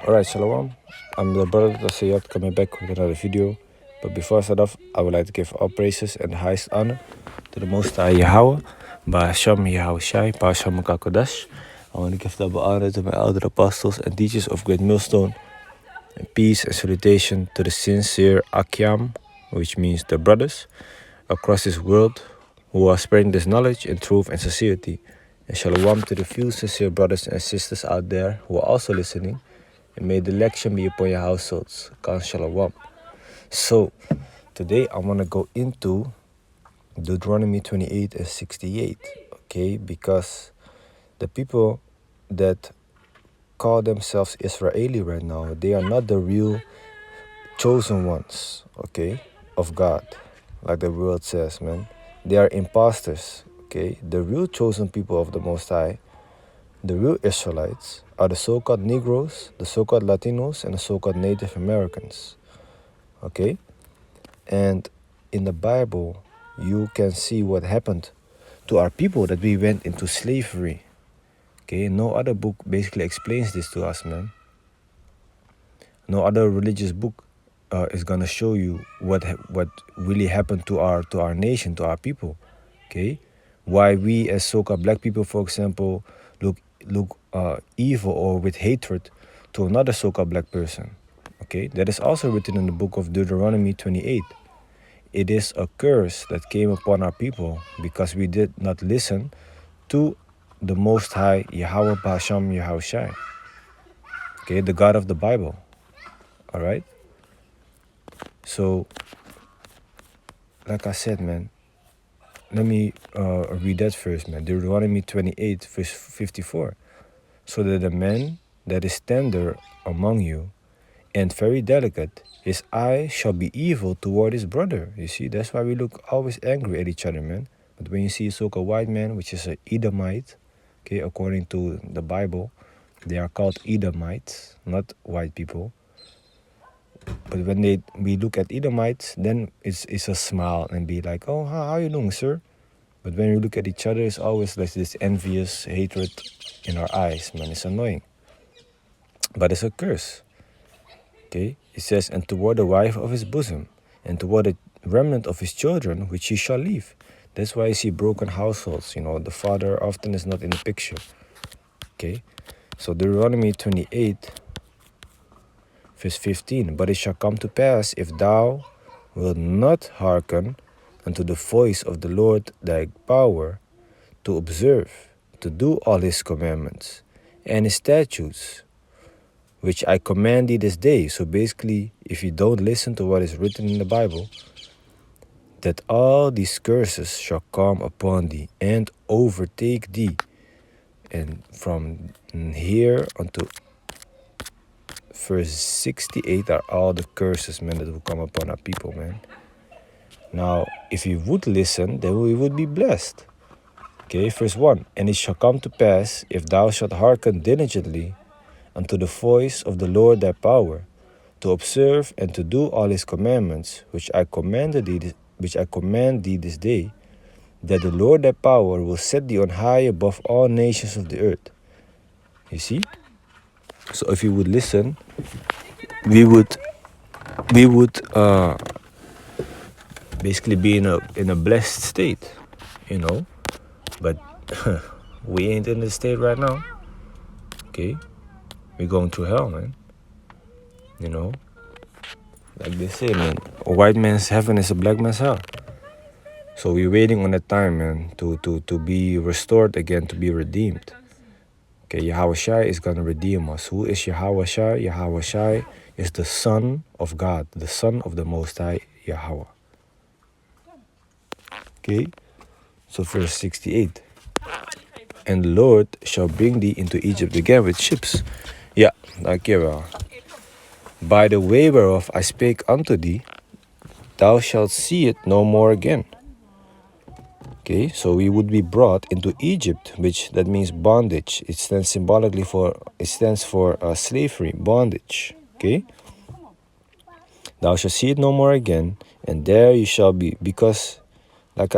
Alright, Shalom. I'm the brother Tasayat coming back with another video. But before I start off, I would like to give all praises and the highest honor to the Most High Yahweh, Ba'asham Yahweh Shai, Ba'asham Makakodash. I want to give double honor to my elder apostles and teachers of Great Millstone, and peace and salutation to the sincere Akyam, which means the brothers, across this world who are spreading this knowledge in truth and sincerity. And Shalom to the few sincere brothers and sisters out there who are also listening. And may the election be upon your households. Khan Shalom. So, today I want to go into Deuteronomy 28 and 68. Okay, because the people that call themselves Israeli right now, they are not the real chosen ones, okay, of God. Like the world says, man. They are imposters, okay? The real chosen people of the Most High, the real Israelites, are the so-called Negroes, the so-called Latinos, and the so-called Native Americans. Okay? And in the Bible, you can see what happened to our people that we went into slavery. Okay? No other book basically explains this to us, man. No other religious book is gonna show you what really happened to our nation, to our people. Okay? Why we as so-called black people, for example, look evil or with hatred to another so-called black person. Okay, that is also written in the book of Deuteronomy 28. It is a curse that came upon our people because we did not listen to the Most High Yahweh Ba'asham Yahweh Shai. Okay, the God of the Bible. All right. So, like I said, man, let me read that first, man. Deuteronomy 28, verse 54. So that a man that is tender among you and very delicate, his eye shall be evil toward his brother. You see, that's why we look always angry at each other, man. But when you see a so-called white man, which is an Edomite, okay, according to the Bible, they are called Edomites, not white people. But when we look at Edomites, then it's a smile and be like, oh, how you doing, sir? But when we look at each other, it's always like this envious hatred in our eyes, man. It's annoying. But it's a curse. Okay? It says, and toward the wife of his bosom, and toward the remnant of his children, which he shall leave. That's why you see broken households. You know, the father often is not in the picture. Okay? So Deuteronomy 28, verse 15. But it shall come to pass, if thou wilt not hearken unto the voice of the Lord thy power, to observe, to do all his commandments, and his statutes, which I command thee this day. So basically, if you don't listen to what is written in the Bible, that all these curses shall come upon thee and overtake thee. And from here unto verse 68 are all the curses, man, that will come upon our people, man. Now, if you would listen, then we would be blessed. Okay, verse 1. And it shall come to pass, if thou shalt hearken diligently unto the voice of the Lord thy power, to observe and to do all his commandments, which I command thee this day, that the Lord thy power will set thee on high above all nations of the earth. You see? So if you would listen, we would basically be in a blessed state, you know. But we ain't in the state right now. Okay? We're going through hell, man. You know? Like they say, man, a white man's heaven is a black man's hell. So we're waiting on that time, man, to be restored again, to be redeemed. Okay, Yahweh Shai is going to redeem us. Who is Yahweh Shai? Yahweh Shai is the Son of God, the Son of the Most High Yahweh. Okay, so verse 68. And the Lord shall bring thee into Egypt again with ships. Ja, dankjewel. By the way whereof I spake unto thee, thou shalt see it no more again. Okay, so we would be brought into Egypt, which that means bondage. It stands for slavery, bondage. Okay, thou shalt see it no more again, and there you shall be. Because, like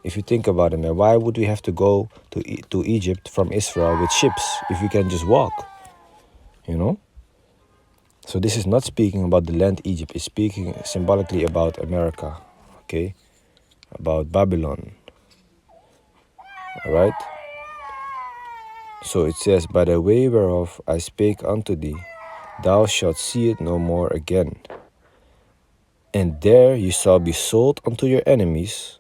if you think about it, man, why would we have to go to Egypt from Israel with ships if we can just walk? you know. So this is not speaking about the land Egypt. It's speaking symbolically about America, okay, about Babylon, all right. So it says, by the way whereof I spake unto thee, thou shalt see it no more again. And there you shall be sold unto your enemies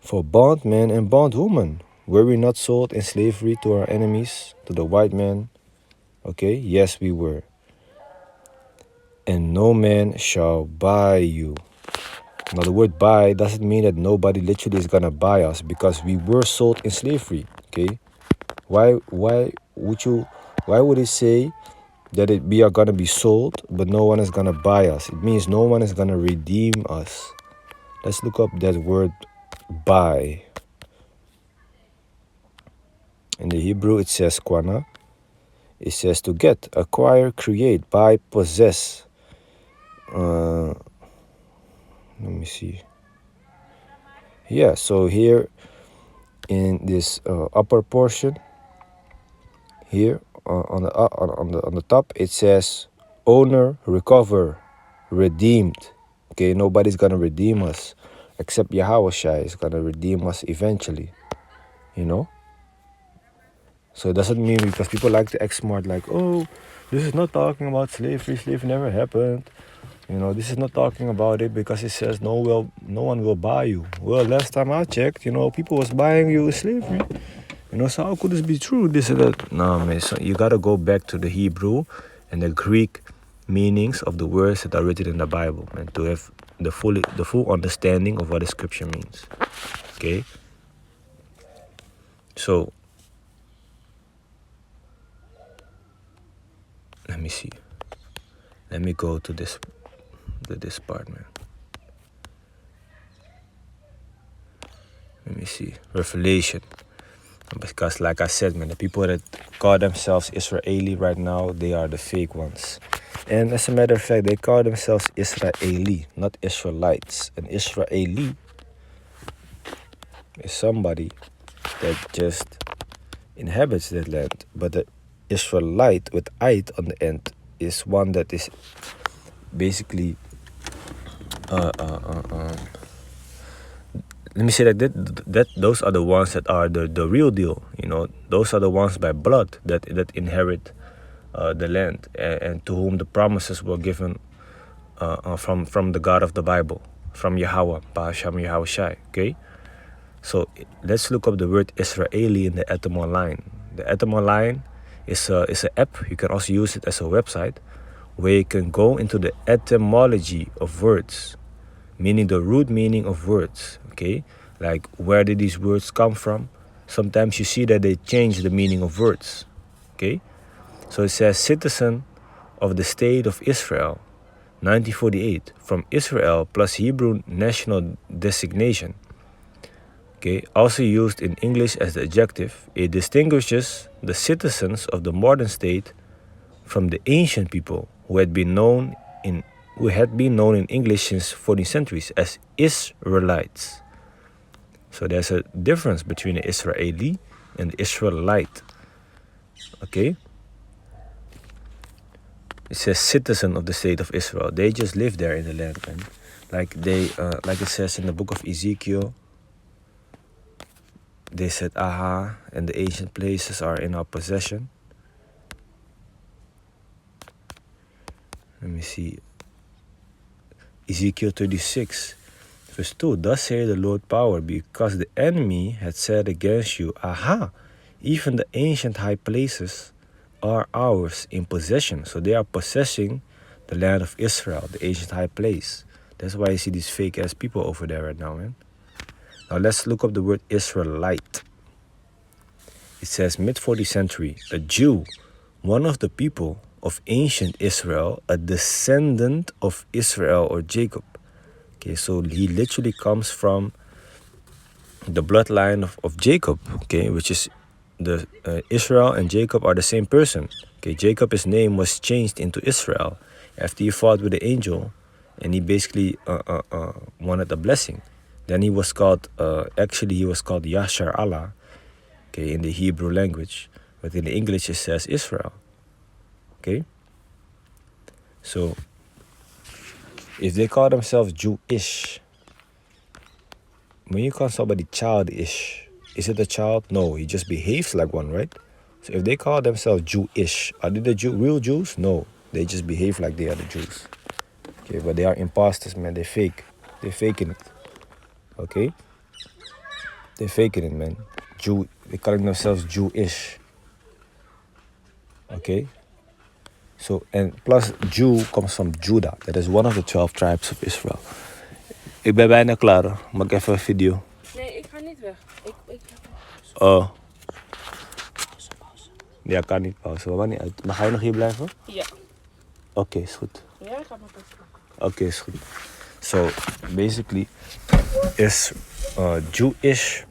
for bondman and bondwoman. Were we not sold in slavery to our enemies, to the white man? Okay, yes, we were. And no man shall buy you. Now, the word buy doesn't mean that nobody literally is gonna buy us, because we were sold in slavery. Okay, why would it say that we are gonna be sold, but no one is gonna buy us? It means no one is gonna redeem us. Let's look up that word buy. In the Hebrew, it says kwana. It says to get, acquire, create, buy, possess. Let me see. Yeah, so here in this upper portion, here on the top, it says owner, recover, redeemed. Okay, nobody's gonna redeem us except Yahweh is gonna redeem us eventually, you know. So it doesn't mean, because people like to act smart, like, oh, this is not talking about slavery. Slavery never happened. You know, this is not talking about it because it says no one will buy you. Well, last time I checked, you know, people was buying you in slavery. You know, so how could this be true? This and that. No, man. So you gotta go back to the Hebrew and the Greek meanings of the words that are written in the Bible, and to have the full understanding of what the scripture means. Okay. So let me see. Let me go to this part, man. Let me see. Revelation. Because like I said, man, the people that call themselves Israeli right now, they are the fake ones. And as a matter of fact, they call themselves Israeli, not Israelites. An Israeli is somebody that just inhabits that land. But the Israelite with "ite" on the end is one that is basically let me say that those are the ones that are the real deal. You know, those are the ones by blood that inherit the land, and to whom the promises were given from the God of the Bible, from Yahweh, Ba'asham Yahushai. Okay, so let's look up the word Israeli in the etymology line. The etymology line is an app. You can also use it as a website where you can go into the etymology of words, meaning the root meaning of words. Okay, like where did these words come from? Sometimes you see that they change the meaning of words. Okay, so it says citizen of the state of Israel, 1948, from Israel plus Hebrew national designation. Okay, also used in English as the adjective, it distinguishes the citizens of the modern state from the ancient people who had been known in English since 14th centuries as Israelites. So there's a difference between the Israeli and the Israelite. Okay? It says citizen of the state of Israel. They just live there in the land, man. Like it says in the book of Ezekiel, they said, aha, and the ancient places are in our possession. Let me see. Ezekiel 36. Verse 2, thus saith the Lord power, because the enemy had said against you, aha, even the ancient high places are ours in possession. So they are possessing the land of Israel, the ancient high place. That's why you see these fake ass people over there right now, man. Now let's look up the word Israelite. It says mid-40th century, a Jew, one of the people of ancient Israel, a descendant of Israel or Jacob. Okay, so he literally comes from the bloodline of Jacob, okay, which is the Israel and Jacob are the same person. Okay, Jacob's name was changed into Israel after he fought with the angel, and he basically wanted a blessing. Then he was called, he was called Yashar Allah, okay, in the Hebrew language, but in the English it says Israel. Okay? So, if they call themselves Jewish, when you call somebody childish, is it a child? No, he just behaves like one, right? So if they call themselves Jewish, are they the real Jews? No, they just behave like they are the Jews. Okay, but they are imposters, man. They fake. They're faking it. Okay? They're faking it, man. They're calling themselves Jewish. Okay? So, and plus Jew comes from Judah. That is one of the 12 tribes of Israel. Ik ben bijna klaar. Maak even een video. Nee, ik ga niet weg. Oh. Ja, kan niet pauze. Maar niet uit. Maar ga je nog hier blijven? Ja. Oké, is goed. Ja, ik ga maar passen. Oké, is goed. So, basically, is Jewish,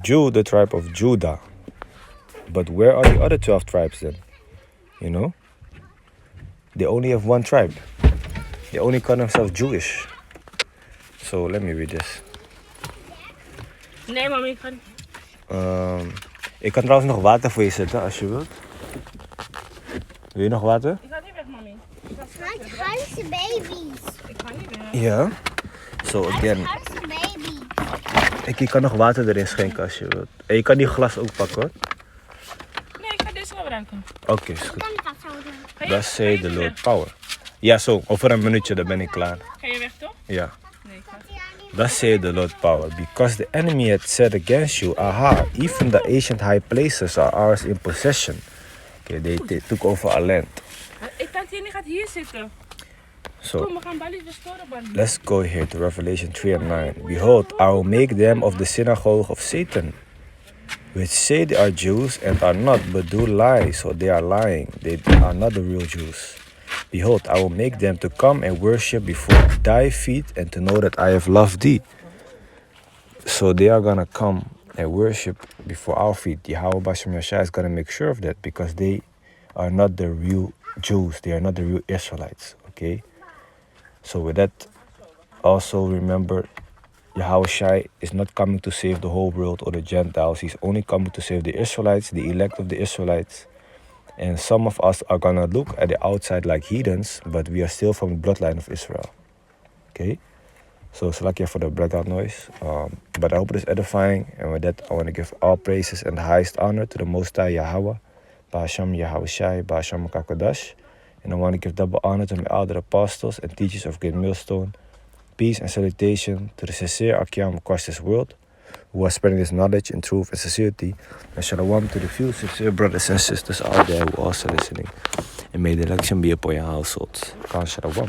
Jew, the tribe of Judah. But where are the other 12 tribes then? You know? They only have one tribe. They only call themselves Jewish. So, let me read this. Nee, mami, ik ga niet. Ik kan trouwens nog water voor je zetten, als je wilt. Wil je nog water? Ik ga niet weg, mami. Met Franse baby's. Ik ga niet weg. Ja. So, again. Franse baby's. Ik kan nog water erin schenken, als je wilt. En je kan die glas ook pakken, hoor. Nee, ik ga deze gebruiken. Oké, is goed. Kan ik dat zo doen? Thus say the Lord power. Ja, zo. Over een minuutje, dan ben ik klaar. Ga je weg, toch? Ja. Nee, ik ga. Thus say the Lord power, because the enemy had said against you, aha, even the ancient high places are ours in possession. Okay, they took over our land. Tantini gaat hier zitten. So, Kom, we gaan Bali verstoren, Bali. let's go here to Revelation 3 and 9. Behold, I will make them of the synagogue of Satan, which say they are Jews and are not, but do lie, so they are lying. They are not the real Jews. Behold, I will make them to come and worship before thy feet and to know that I have loved thee. So they are gonna come and worship before our feet. Yahweh Bashem Yashai is gonna make sure of that because they are not the real Jews. They are not the real Israelites. Okay? So with that, also remember Yahweh Shai is not coming to save the whole world or the Gentiles. He's only coming to save the Israelites, the elect of the Israelites. And some of us are gonna look at the outside like heathens, but we are still from the bloodline of Israel. Okay? So Salakia for the background noise. But I hope it is edifying. And with that, I want to give all praises and the highest honor to the Most High Yahweh, Ba'asham Yahweh Shai, Ba'asham Kakadash. And I want to give double honor to my elder apostles and teachers of Great Millstone. Peace and salutation to the sincere Akyam across this world, who are spreading this knowledge in truth and sincerity. And shalom to the few sincere brothers and sisters out there who are also listening. And may the election be upon your households. Khan shalom.